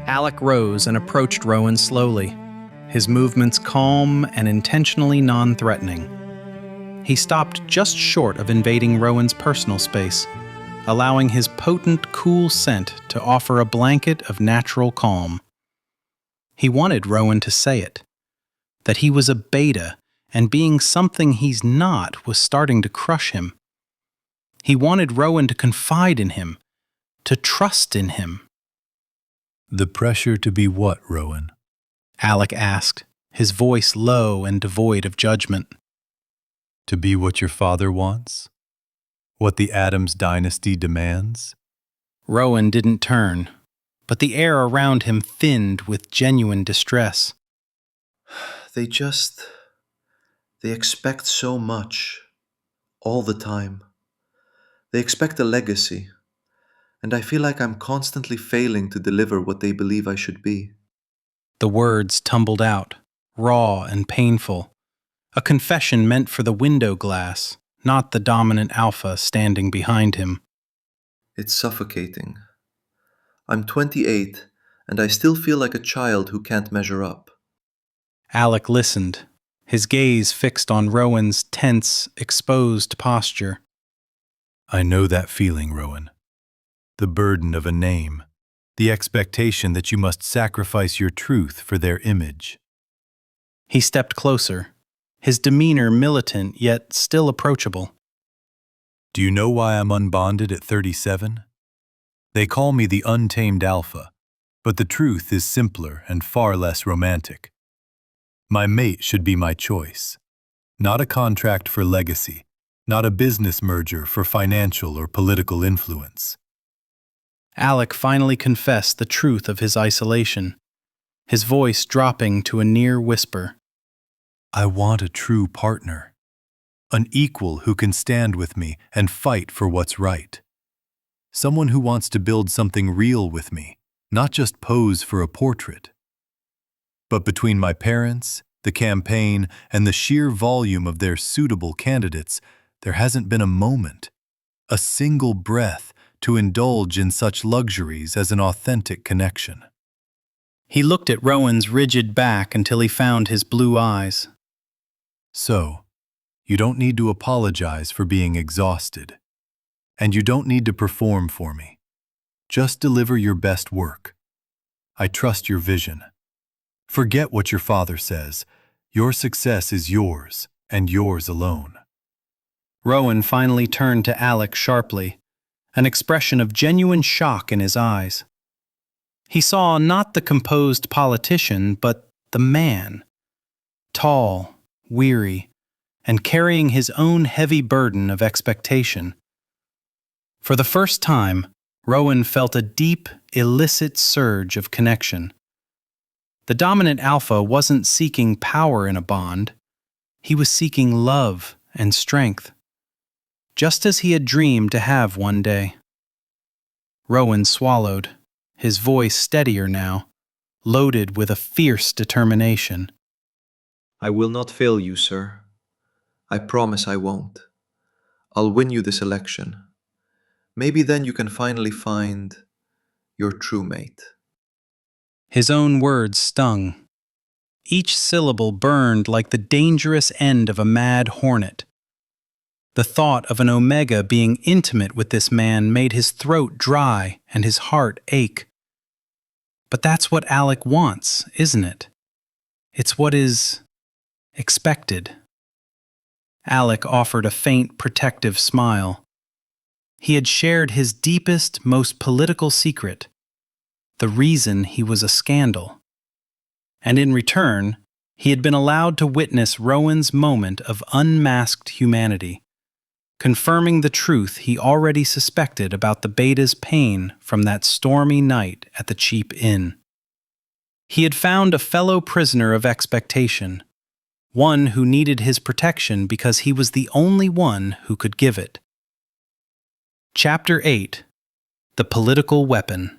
Alek rose and approached Rowan slowly, his movements calm and intentionally non-threatening. He stopped just short of invading Rowan's personal space, allowing his potent, cool scent to offer a blanket of natural calm. He wanted Rowan to say it, that he was a beta, and being something he's not was starting to crush him. He wanted Rowan to confide in him, to trust in him. The pressure to be what, Rowan? Alek asked, his voice low and devoid of judgment. To be what your father wants? What the Adams dynasty demands? Rowan didn't turn, but the air around him thinned with genuine distress. They expect so much, all the time. They expect a legacy, and I feel like I'm constantly failing to deliver what they believe I should be. The words tumbled out, raw and painful, a confession meant for the window glass, not the dominant alpha standing behind him. It's suffocating. I'm 28, and I still feel like a child who can't measure up. Alek listened, his gaze fixed on Rowan's tense, exposed posture. I know that feeling, Rowan. The burden of a name, the expectation that you must sacrifice your truth for their image. He stepped closer, his demeanor militant yet still approachable. Do you know why I'm unbonded at 37? They call me the Untamed Alpha, but the truth is simpler and far less romantic. My mate should be my choice, not a contract for legacy, not a business merger for financial or political influence. Alek finally confessed the truth of his isolation, his voice dropping to a near whisper. I want a true partner, an equal who can stand with me and fight for what's right. Someone who wants to build something real with me, not just pose for a portrait. But between my parents, the campaign, and the sheer volume of their suitable candidates, there hasn't been a moment, a single breath, to indulge in such luxuries as an authentic connection. He looked at Rowan's rigid back until he found his blue eyes. So, you don't need to apologize for being exhausted. And you don't need to perform for me. Just deliver your best work. I trust your vision. Forget what your father says. Your success is yours, and yours alone. Rowan finally turned to Alek sharply, an expression of genuine shock in his eyes. He saw not the composed politician, but the man. Tall, weary, and carrying his own heavy burden of expectation. For the first time, Rowan felt a deep, illicit surge of connection. The dominant alpha wasn't seeking power in a bond. He was seeking love and strength, just as he had dreamed to have one day. Rowan swallowed, his voice steadier now, loaded with a fierce determination. I will not fail you, sir. I promise I won't. I'll win you this election. Maybe then you can finally find your true mate. His own words stung. Each syllable burned like the dangerous end of a mad hornet. The thought of an Omega being intimate with this man made his throat dry and his heart ache. But that's what Alek wants, isn't it? It's what is expected. Alek offered a faint, protective smile. He had shared his deepest, most political secret, the reason he was a scandal. And in return, he had been allowed to witness Rowan's moment of unmasked humanity, confirming the truth he already suspected about the beta's pain from that stormy night at the cheap inn. He had found a fellow prisoner of expectation, one who needed his protection because he was the only one who could give it. Chapter 8: The Political Weapon.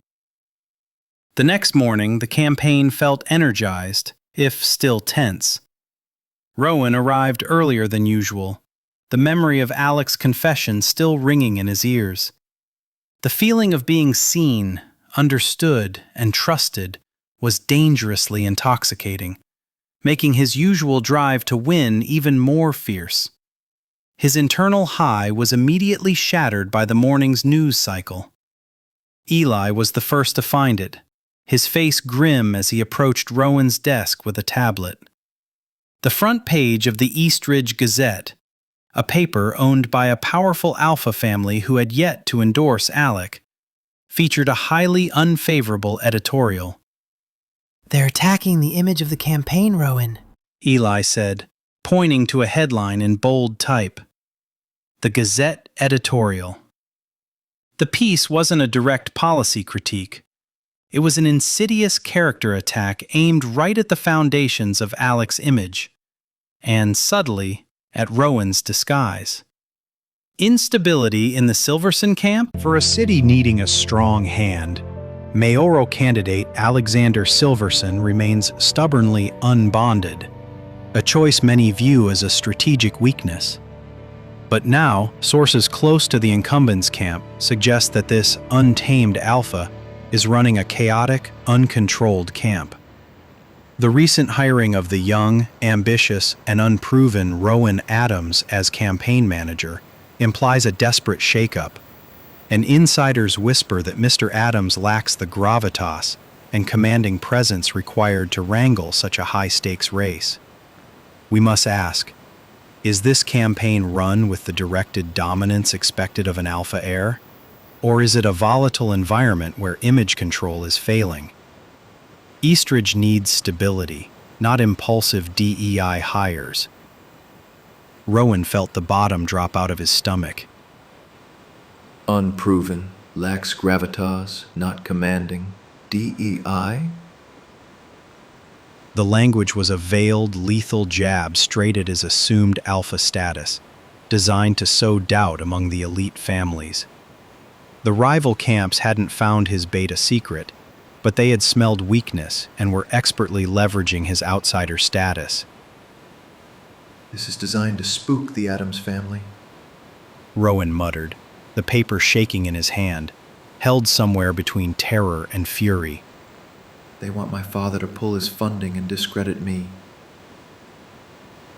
The next morning, the campaign felt energized, if still tense. Rowan arrived earlier than usual, the memory of Alek's confession still ringing in his ears. The feeling of being seen, understood, and trusted was dangerously intoxicating, making his usual drive to win even more fierce. His internal high was immediately shattered by the morning's news cycle. Eli was the first to find it, his face grim as he approached Rowan's desk with a tablet. The front page of the Eastridge Gazette, a paper owned by a powerful Alpha family who had yet to endorse Alek, featured a highly unfavorable editorial. "They're attacking the image of the campaign, Rowan," Eli said, pointing to a headline in bold type. The Gazette editorial. The piece wasn't a direct policy critique. It was an insidious character attack aimed right at the foundations of Alek's image, and subtly at Rowan's disguise. Instability in the Silverson camp? For a city needing a strong hand, mayoral candidate Aleksander Silverson remains stubbornly unbonded, a choice many view as a strategic weakness. But now, sources close to the incumbent's camp suggest that this Untamed Alpha is running a chaotic, uncontrolled camp. The recent hiring of the young, ambitious, and unproven Rowan Adams as campaign manager implies a desperate shakeup. An insider's whisper that Mr. Adams lacks the gravitas and commanding presence required to wrangle such a high-stakes race. We must ask, is this campaign run with the directed dominance expected of an Alpha heir? Or is it a volatile environment where image control is failing? Eastridge needs stability, not impulsive DEI hires. Rowan felt the bottom drop out of his stomach. Unproven, lacks gravitas, not commanding. DEI? The language was a veiled, lethal jab straight at his assumed Alpha status, designed to sow doubt among the elite families. The rival camps hadn't found his beta secret, but they had smelled weakness and were expertly leveraging his outsider status. This is designed to spook the Adams family. Rowan muttered, the paper shaking in his hand, held somewhere between terror and fury. They want my father to pull his funding and discredit me.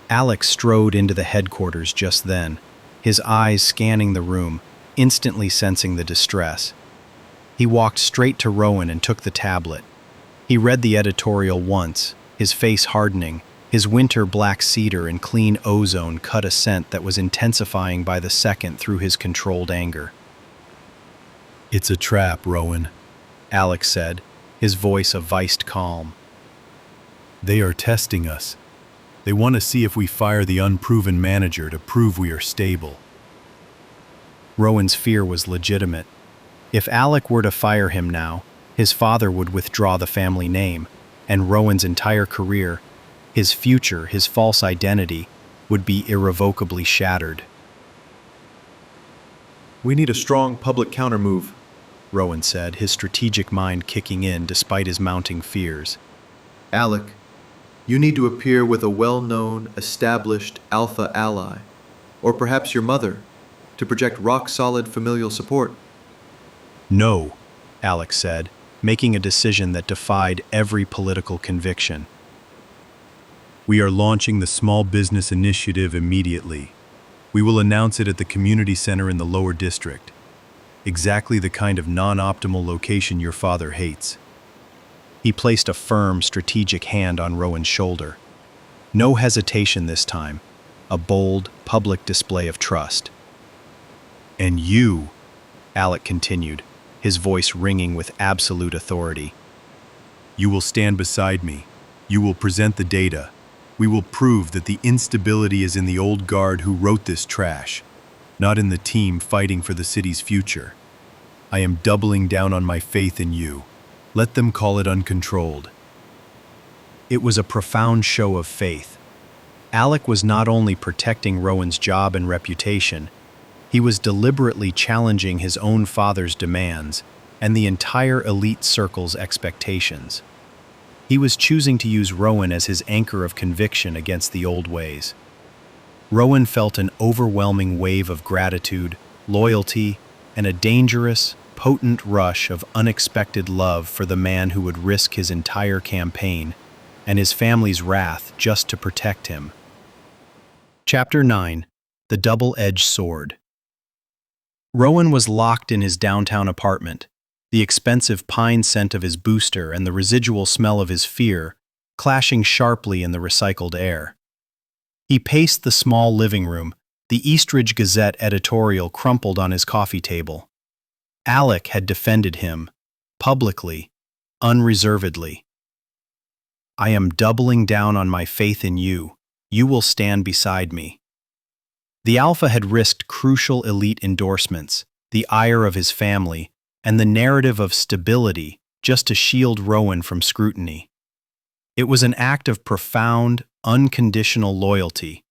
Alek strode into the headquarters just then, his eyes scanning the room, instantly sensing the distress. He walked straight to Rowan and took the tablet. He read the editorial once, his face hardening. His winter black cedar and clean ozone cut a scent that was intensifying by the second through his controlled anger. It's a trap, Rowan, Alek said, his voice a viced calm. They are testing us. They want to see if we fire the unproven manager to prove we are stable. Rowan's fear was legitimate. If Alek were to fire him now, his father would withdraw the family name, and Rowan's entire career, his future, his false identity, would be irrevocably shattered. We need a strong public countermove, Rowan said, his strategic mind kicking in despite his mounting fears. Alek, you need to appear with a well-known, established Alpha ally, or perhaps your mother, to project rock-solid familial support. No, Alek said, making a decision that defied every political conviction. We are launching the Small Business Initiative immediately. We will announce it at the community center in the lower district. Exactly the kind of non-optimal location your father hates. He placed a firm, strategic hand on Rowan's shoulder. No hesitation this time, a bold, public display of trust. And you, Alek continued, his voice ringing with absolute authority. You will stand beside me. You will present the data. We will prove that the instability is in the old guard who wrote this trash, not in the team fighting for the city's future. I am doubling down on my faith in you. Let them call it uncontrolled. It was a profound show of faith. Alek was not only protecting Rowan's job and reputation, he was deliberately challenging his own father's demands and the entire elite circle's expectations. He was choosing to use Rowan as his anchor of conviction against the old ways. Rowan felt an overwhelming wave of gratitude, loyalty, and a dangerous, potent rush of unexpected love for the man who would risk his entire campaign and his family's wrath just to protect him. Chapter 9. The Double-Edged Sword. Rowan was locked in his downtown apartment, the expensive pine scent of his booster and the residual smell of his fear clashing sharply in the recycled air. He paced the small living room, the Eastridge Gazette editorial crumpled on his coffee table. Alek had defended him, publicly, unreservedly. "I am doubling down on my faith in you. You will stand beside me." The Alpha had risked crucial elite endorsements, the ire of his family, and the narrative of stability just to shield Rowan from scrutiny. It was an act of profound, unconditional loyalty,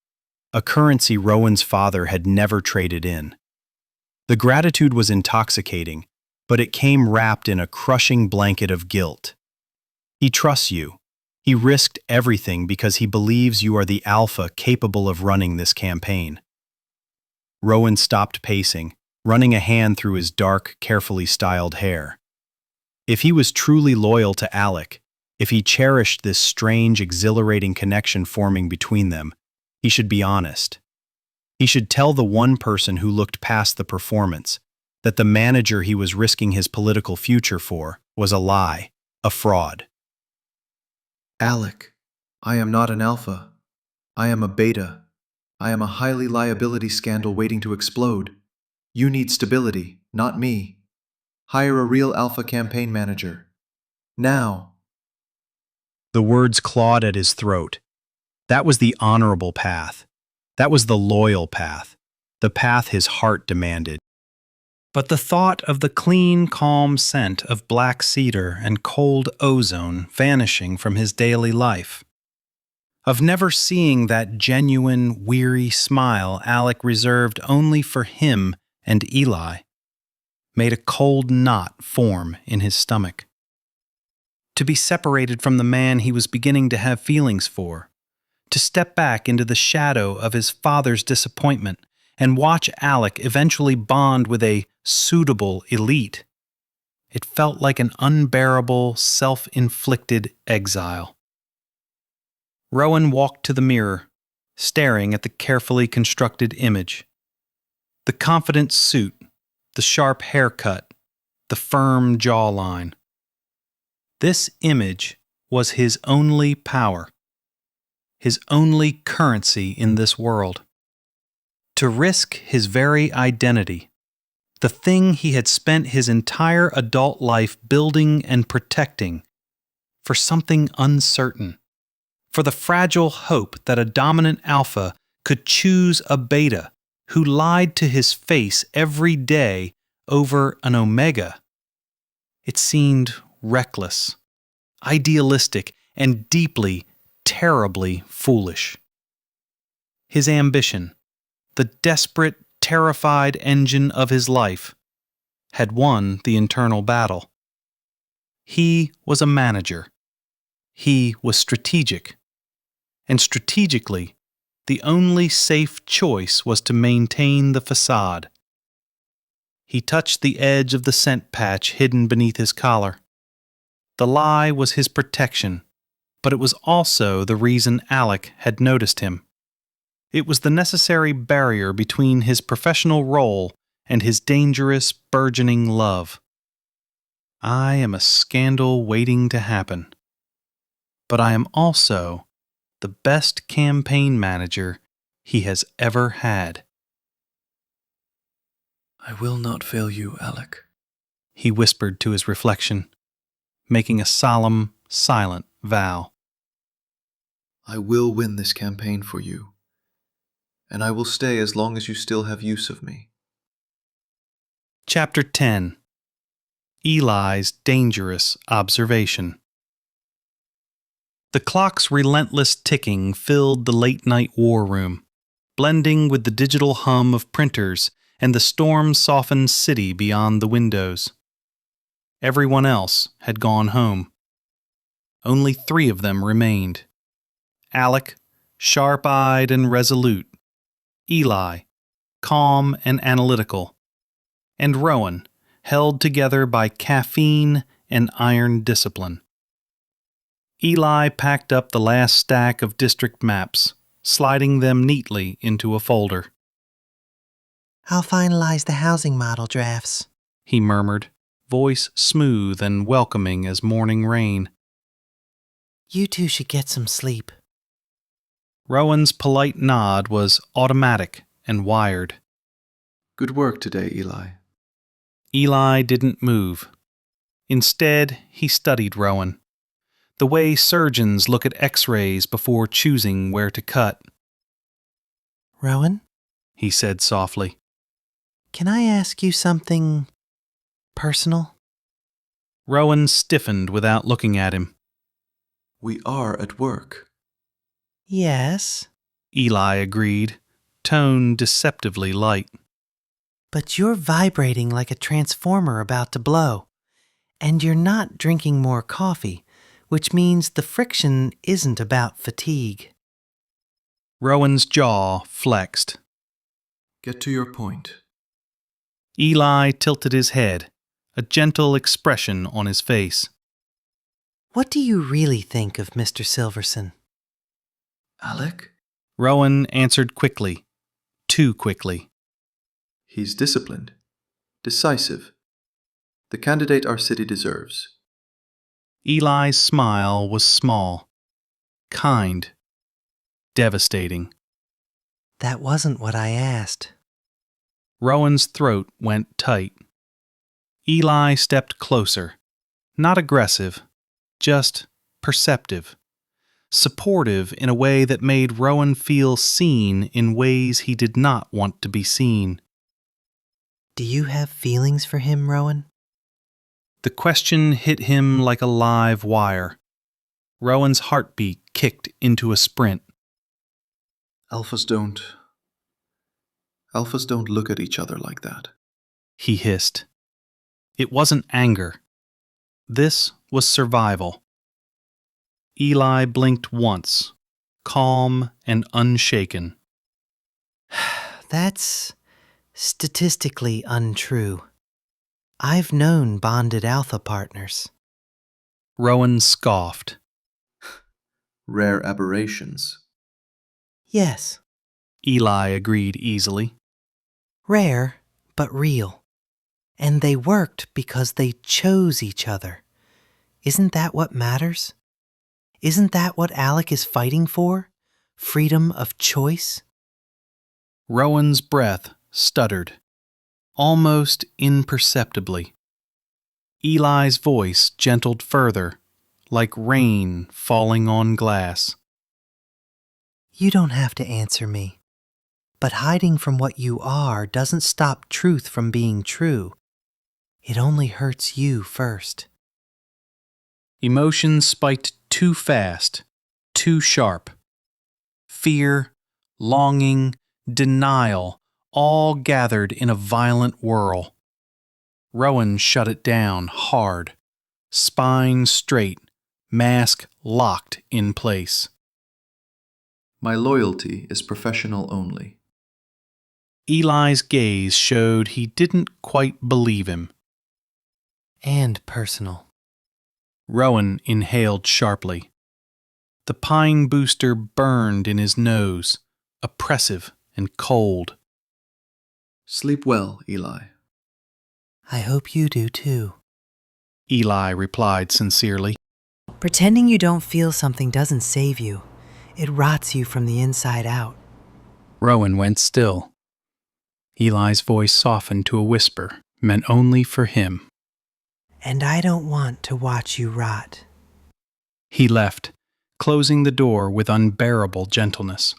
a currency Rowan's father had never traded in. The gratitude was intoxicating, but it came wrapped in a crushing blanket of guilt. He trusts you. He risked everything because he believes you are the Alpha capable of running this campaign. Rowan stopped pacing, running a hand through his dark, carefully styled hair. If he was truly loyal to Alek, if he cherished this strange, exhilarating connection forming between them, he should be honest. He should tell the one person who looked past the performance that the manager he was risking his political future for was a lie, a fraud. Alek, I am not an Alpha. I am a Beta. I am a highly liability scandal waiting to explode. You need stability, not me. Hire a real Alpha campaign manager. Now. The words clawed at his throat. That was the honorable path. That was the loyal path, the path his heart demanded. But the thought of the clean, calm scent of black cedar and cold ozone vanishing from his daily life, of never seeing that genuine, weary smile Alek reserved only for him and Eli, made a cold knot form in his stomach. To be separated from the man he was beginning to have feelings for, to step back into the shadow of his father's disappointment and watch Alek eventually bond with a suitable elite. It felt like an unbearable, self-inflicted exile. Rowan walked to the mirror, staring at the carefully constructed image. The confident suit, the sharp haircut, the firm jawline. This image was his only power, his only currency in this world. To risk his very identity, the thing he had spent his entire adult life building and protecting, for something uncertain, for the fragile hope that a dominant Alpha could choose a Beta who lied to his face every day over an Omega. It seemed reckless, idealistic, and deeply, terribly foolish. His ambition, the desperate, terrified engine of his life, had won the internal battle. He was a manager. He was strategic. And strategically, the only safe choice was to maintain the façade. He touched the edge of the scent patch hidden beneath his collar. The lie was his protection, but it was also the reason Alek had noticed him. It was the necessary barrier between his professional role and his dangerous, burgeoning love. I am a scandal waiting to happen. But I am also the best campaign manager he has ever had. I will not fail you, Alek, he whispered to his reflection, making a solemn, silent vow. I will win this campaign for you, and I will stay as long as you still have use of me. Chapter 10. Eli's Dangerous Observation. The clock's relentless ticking filled the late-night war room, blending with the digital hum of printers and the storm-softened city beyond the windows. Everyone else had gone home. Only 3 of them remained. Alek, sharp-eyed and resolute. Eli, calm and analytical. And Rowan, held together by caffeine and iron discipline. Eli packed up the last stack of district maps, sliding them neatly into a folder. I'll finalize the housing model drafts, He murmured, voice smooth and welcoming as morning rain. You two should get some sleep. Rowan's polite nod was automatic and wired. Good work today, Eli. Eli didn't move. Instead, he studied Rowan. The way surgeons look at x-rays before choosing where to cut. Rowan, He said softly. can I ask you something personal? Rowan stiffened without looking at him. We are at work. Yes, Eli agreed, tone deceptively light. but you're vibrating like a transformer about to blow. And you're not drinking more coffee, which means the friction isn't about fatigue. Rowan's jaw flexed. Get to your point. Eli tilted his head, a gentle expression on his face. What do you really think of Mr. Silverson? Alek? Rowan answered quickly, too quickly. He's disciplined, decisive. The candidate our city deserves. Eli's smile was small, kind, devastating. That wasn't what I asked. Rowan's throat went tight. Eli stepped closer, not aggressive, just perceptive, supportive in a way that made Rowan feel seen in ways he did not want to be seen. Do you have feelings for him, Rowan? The question hit him like a live wire. Rowan's heartbeat kicked into a sprint. Alphas don't look at each other like that. He hissed. It wasn't anger. This was survival. Eli blinked once, calm and unshaken. That's statistically untrue. I've known bonded alpha partners. Rowan scoffed. Rare aberrations. Yes, Eli agreed easily. rare but real. And they worked because they chose each other. Isn't that what matters? Isn't that what Alek is fighting for? Freedom of choice? Rowan's breath stuttered, almost imperceptibly. Eli's voice gentled further, like rain falling on glass. You don't have to answer me. But hiding from what you are doesn't stop truth from being true. It only hurts you first. Emotions spiked too fast, too sharp. Fear, longing, denial, all gathered in a violent whirl. Rowan shut it down hard, spine straight, mask locked in place. My loyalty is professional only. Eli's gaze showed he didn't quite believe him. And personal. Rowan inhaled sharply. The pine booster burned in his nose, oppressive and cold. Sleep well, Eli. I hope you do too. Eli replied sincerely. Pretending you don't feel something doesn't save you. It rots you from the inside out. Rowan went still. Eli's voice softened to a whisper, meant only for him. And I don't want to watch you rot. He left, closing the door with unbearable gentleness.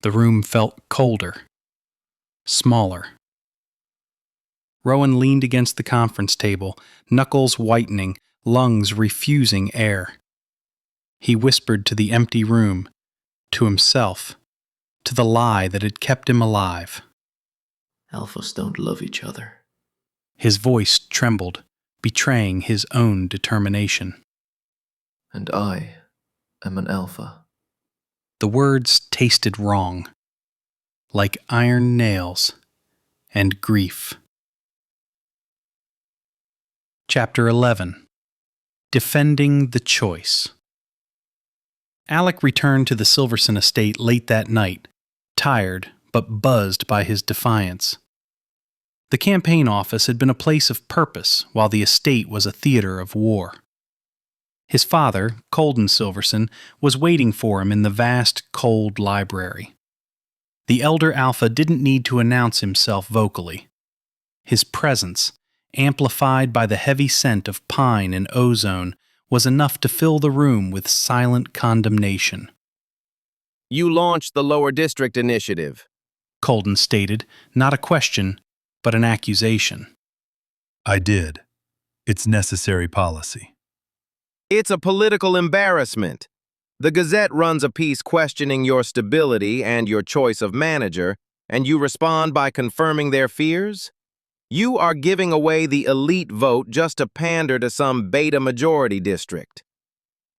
The room felt colder, smaller. Rowan leaned against the conference table, knuckles whitening, lungs refusing air. He whispered to the empty room, to himself, to the lie that had kept him alive. Alphas don't love each other. His voice trembled, betraying his own determination. And I am an alpha. The words tasted wrong, like iron nails and grief. Chapter 11. Defending the Choice. Alek returned to the Silverson estate late that night, tired but buzzed by his defiance. The campaign office had been a place of purpose while the estate was a theater of war. His father, Colden Silverson, was waiting for him in the vast, cold library. The elder Alpha didn't need to announce himself vocally. His presence, amplified by the heavy scent of pine and ozone, was enough to fill the room with silent condemnation. "You launched the Lower District Initiative," Colden stated, not a question, but an accusation. I did. It's necessary policy. "It's a political embarrassment. The Gazette runs a piece questioning your stability and your choice of manager, and you respond by confirming their fears? You are giving away the elite vote just to pander to some beta majority district."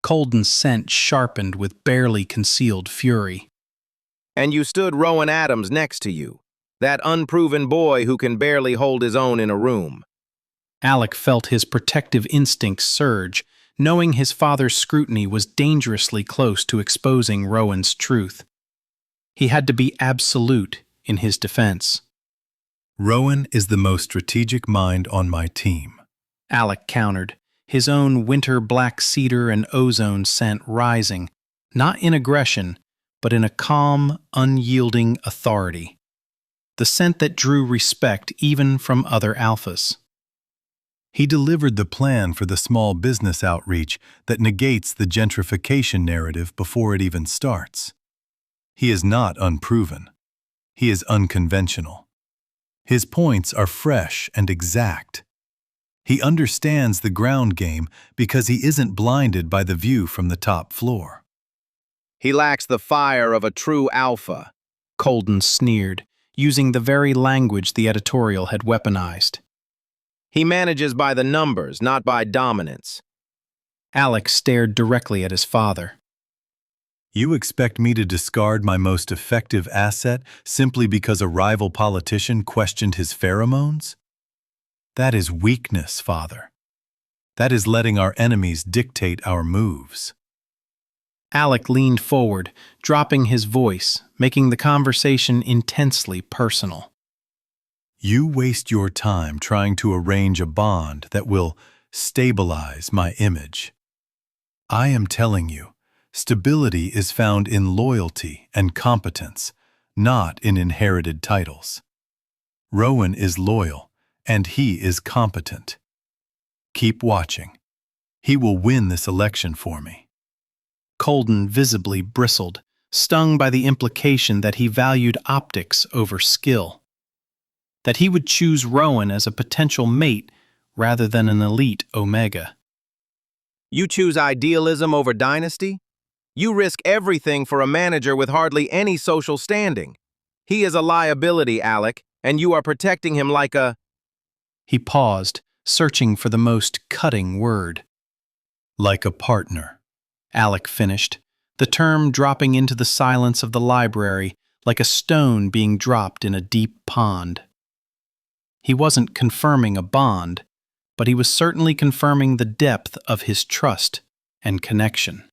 Colden's scent sharpened with barely concealed fury. "And you stood Rowan Adams next to you, that unproven boy who can barely hold his own in a room." Alek felt his protective instincts surge, knowing his father's scrutiny was dangerously close to exposing Rowan's truth. He had to be absolute in his defense. Rowan is the most strategic mind on my team, Alek countered, his own winter black cedar and ozone scent rising, not in aggression, but in a calm, unyielding authority. The scent that drew respect even from other alphas. He delivered the plan for the small business outreach that negates the gentrification narrative before it even starts. He is not unproven. He is unconventional. His points are fresh and exact. He understands the ground game because he isn't blinded by the view from the top floor. "He lacks the fire of a true alpha," Colden sneered, using the very language the editorial had weaponized. "He manages by the numbers, not by dominance." Alek stared directly at his father. You expect me to discard my most effective asset simply because a rival politician questioned his pheromones? That is weakness, Father. That is letting our enemies dictate our moves. Alek leaned forward, dropping his voice, making the conversation intensely personal. You waste your time trying to arrange a bond that will stabilize my image. I am telling you, stability is found in loyalty and competence, not in inherited titles. Rowan is loyal, and he is competent. Keep watching. He will win this election for me. Colden visibly bristled, stung by the implication that he valued optics over skill. That he would choose Rowan as a potential mate rather than an elite Omega. "You choose idealism over dynasty? You risk everything for a manager with hardly any social standing. He is a liability, Alek, and you are protecting him like a—" He paused, searching for the most cutting word. Like a partner, Alek finished, the term dropping into the silence of the library like a stone being dropped in a deep pond. He wasn't confirming a bond, but he was certainly confirming the depth of his trust and connection.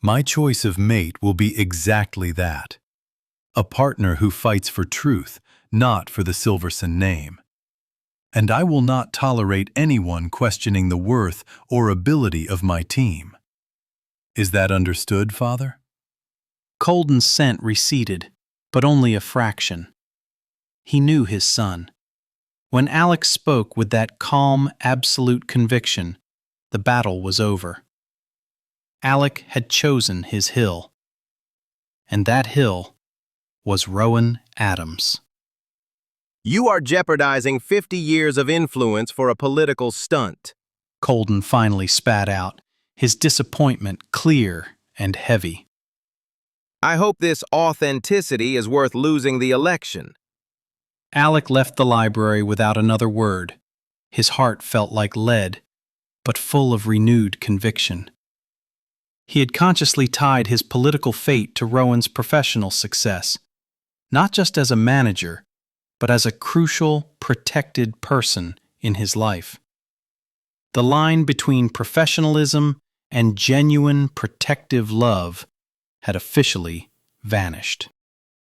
My choice of mate will be exactly that. A partner who fights for truth, not for the Silverson name. And I will not tolerate anyone questioning the worth or ability of my team. Is that understood, Father? Colden's scent receded, but only a fraction. He knew his son. When Alek spoke with that calm, absolute conviction, the battle was over. Alek had chosen his hill. And that hill was Rowan Adams. "You are jeopardizing 50 years of influence for a political stunt," Colden finally spat out, his disappointment clear and heavy. "I hope this authenticity is worth losing the election." Alek left the library without another word. His heart felt like lead, but full of renewed conviction. He had consciously tied his political fate to Rowan's professional success, not just as a manager, but as a crucial, protected person in his life. The line between professionalism and genuine protective love had officially vanished.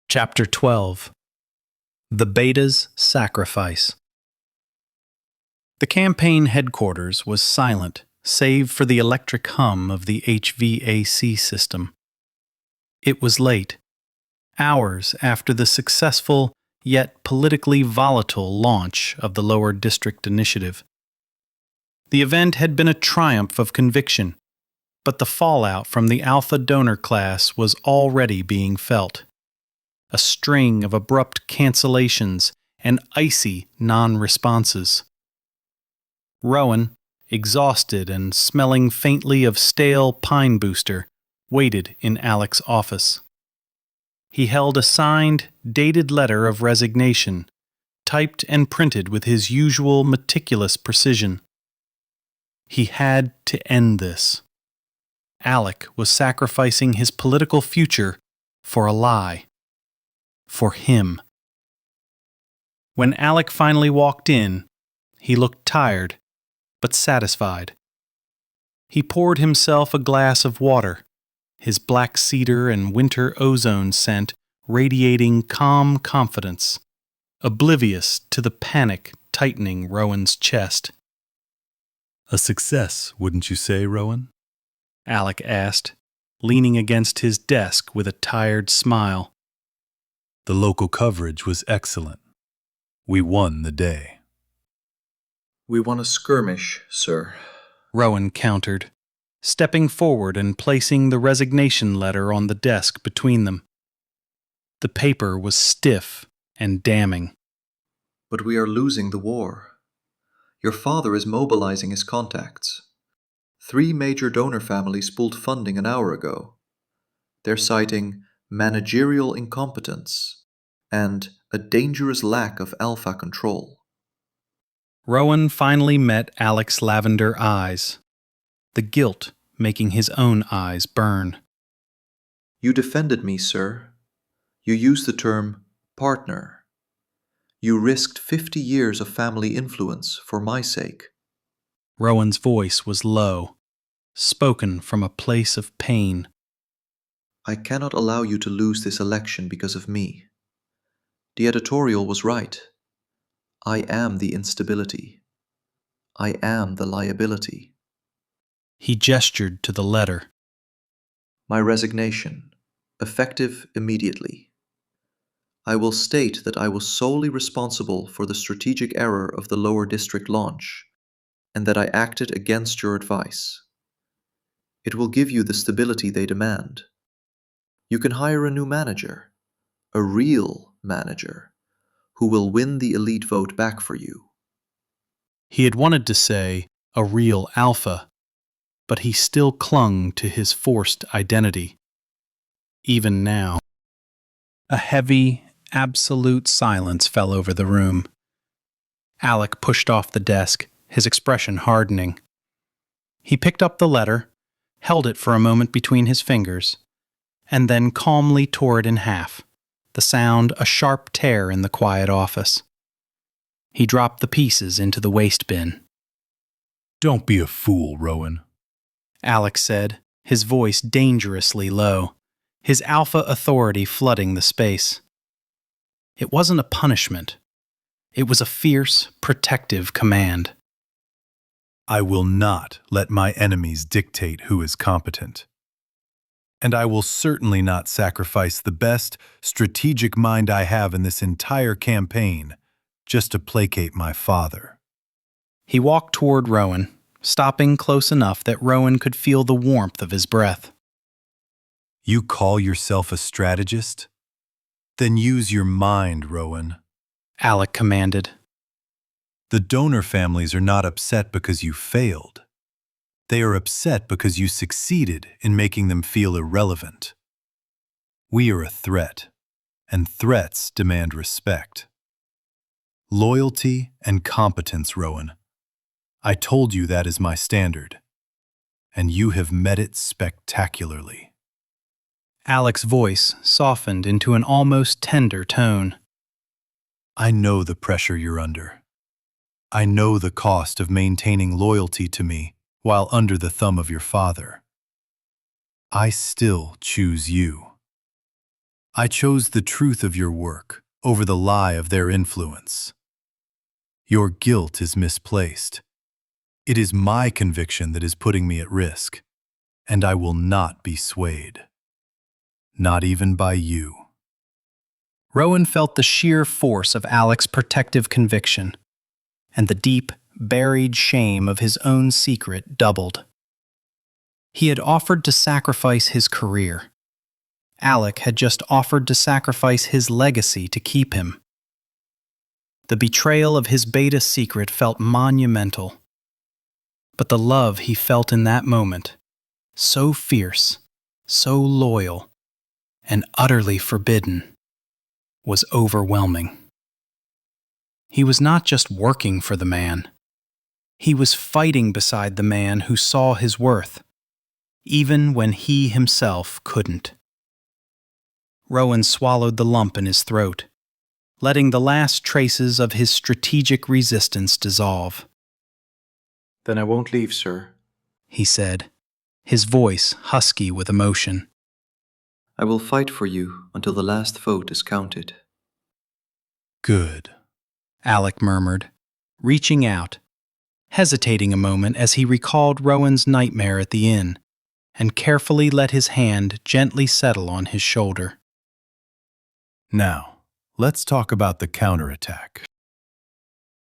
Chapter 12. The Beta's Sacrifice. The campaign headquarters was silent, save for the electric hum of the HVAC system. It was late, hours after the successful yet politically volatile launch of the Lower District Initiative. The event had been a triumph of conviction, but the fallout from the Alpha donor class was already being felt. A string of abrupt cancellations and icy non-responses. Rowan, exhausted and smelling faintly of stale pine booster, waited in Alek's office. He held a signed, dated letter of resignation, typed and printed with his usual meticulous precision. He had to end this. Alek was sacrificing his political future for a lie. For him. When Alek finally walked in, he looked tired, but satisfied. He poured himself a glass of water, his black cedar and winter ozone scent radiating calm confidence, oblivious to the panic tightening Rowan's chest. A success, wouldn't you say, Rowan? Alek asked, leaning against his desk with a tired smile. The local coverage was excellent. We won the day. We won a skirmish, sir, Rowan countered, stepping forward and placing the resignation letter on the desk between them. The paper was stiff and damning. But we are losing the war. Your father is mobilizing his contacts. 3 major donor families pulled funding an hour ago. They're citing managerial incompetence and a dangerous lack of alpha control. Rowan finally met Alek's lavender eyes, the guilt making his own eyes burn. You defended me, sir. You used the term partner. You risked 50 years of family influence for my sake. Rowan's voice was low, spoken from a place of pain. I cannot allow you to lose this election because of me. The editorial was right. I am the instability. I am the liability. He gestured to the letter. My resignation, effective immediately. I will state that I was solely responsible for the strategic error of the lower district launch, and that I acted against your advice. It will give you the stability they demand. You can hire a new manager, a real manager, who will win the elite vote back for you. He had wanted to say, a real alpha, but he still clung to his forced identity. Even now. A heavy, absolute silence fell over the room. Alek pushed off the desk, his expression hardening. He picked up the letter, held it for a moment between his fingers, and then calmly tore it in half, the sound a sharp tear in the quiet office. He dropped the pieces into the waste bin. Don't be a fool, Rowan, Alek said, his voice dangerously low, his alpha authority flooding the space. It wasn't a punishment. It was a fierce, protective command. I will not let my enemies dictate who is competent. And I will certainly not sacrifice the best strategic mind I have in this entire campaign just to placate my father. He walked toward Rowan, stopping close enough that Rowan could feel the warmth of his breath. You call yourself a strategist? Then use your mind, Rowan, Alek commanded. The donor families are not upset because you failed. They are upset because you succeeded in making them feel irrelevant. We are a threat, and threats demand respect. Loyalty and competence, Rowan. I told you that is my standard, and you have met it spectacularly. Alek's voice softened into an almost tender tone. I know the pressure you're under. I know the cost of maintaining loyalty to me while under the thumb of your father. I still choose you. I chose the truth of your work over the lie of their influence. Your guilt is misplaced. It is my conviction that is putting me at risk, and I will not be swayed. Not even by you. Rowan felt the sheer force of Alek's protective conviction, and the deep, buried shame of his own secret doubled. He had offered to sacrifice his career. Alek had just offered to sacrifice his legacy to keep him. The betrayal of his beta secret felt monumental. But the love he felt in that moment, so fierce, so loyal, and utterly forbidden, was overwhelming. He was not just working for the man. He was fighting beside the man who saw his worth, even when he himself couldn't. Rowan swallowed the lump in his throat, letting the last traces of his strategic resistance dissolve. Then I won't leave, sir, he said, his voice husky with emotion. I will fight for you until the last vote is counted. Good, Alek murmured, reaching out, hesitating a moment as he recalled Rowan's nightmare at the inn, and carefully let his hand gently settle on his shoulder. Now, let's talk about the counterattack.